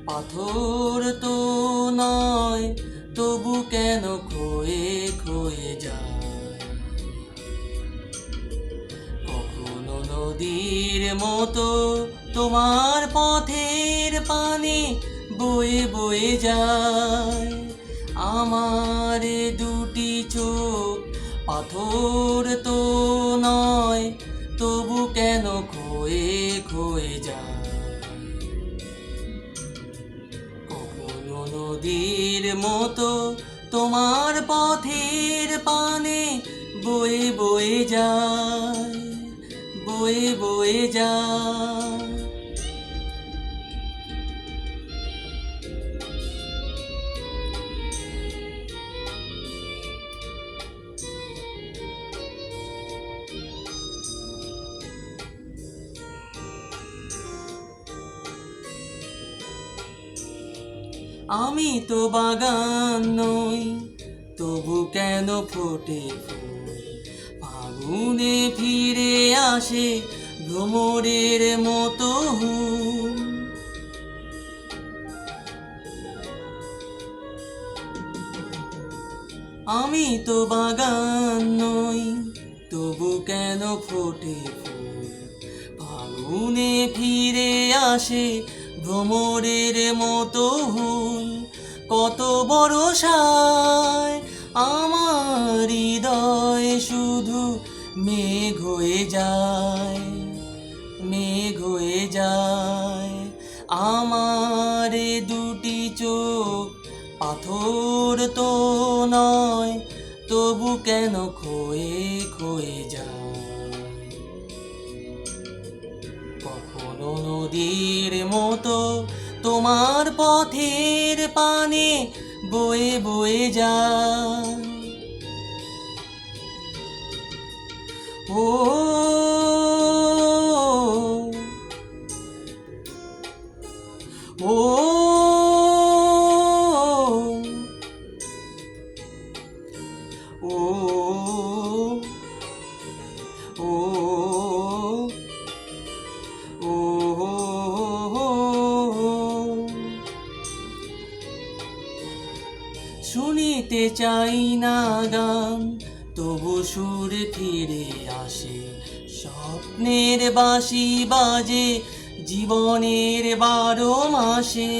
পাথর তো নয়, তবু কেন ক্ষয়ে ক্ষয়ে যায়। কখনো নদীর মতো তোমার পথের পানে বয়ে বয়ে যায়। আমার দুটি চোখ পাথর তো নয়, তবু কেন ক্ষয়ে ক্ষয়ে যায়। কখনো নদীর মতো তোমার পথের পানে বয়ে বয়ে যায়, বয়ে বয়ে যায়। আমি তো বাগান নই, তবু কেন ফোটে ফুল। ফাগুনে ফিরে আসে ভ্রমরের মতো হুল। আমি তো বাগান নই, তবু কেন ফোটে ফুল। ফাগুনে ফিরে আসে ভ্রমরের মতো হুল। কত বরষায় আমার হৃদয় শুধু মেঘ হয়ে যায়, মেঘ হয়ে যায়। আমার দুটি চোখ পাথর তো নয়, তবু কেন ক্ষয়ে ক্ষয়ে যায়। কখনো নদীর মতো তোমার পথের পানে বয়ে বয়ে যায়। ও ও ও ও ও শুনিতে চাই না গান, তবু সুর ফিরে আসে। স্বপ্নের বাঁশি বাজে জীবনের 12 মাসে।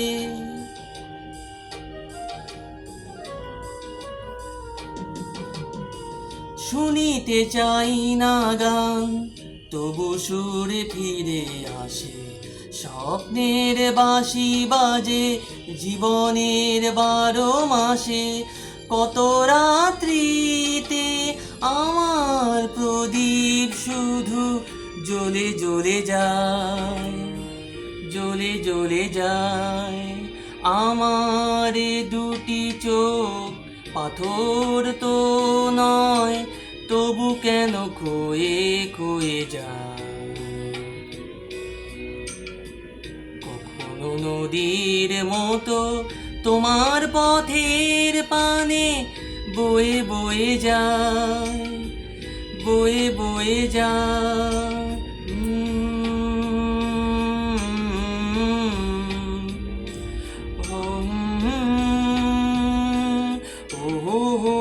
শুনিতে চাই না গান, তবু সুর ফিরে আসে। স্বপ্নের বাঁশি বাজে জীবনের 12 মাসে। কত রাত্রিতে আমার প্রদীপ শুধু জ্বলে জ্বলে যায়, জ্বলে জ্বলে যায়। আমার দুটি চোখ পাথর তো নয়, তবু কেন ক্ষয়ে ক্ষয়ে যায়। কখনো নদীর মতো তোমার পথের পানে বয়ে বয়ে যায়, বয়ে বয়ে যায়। ও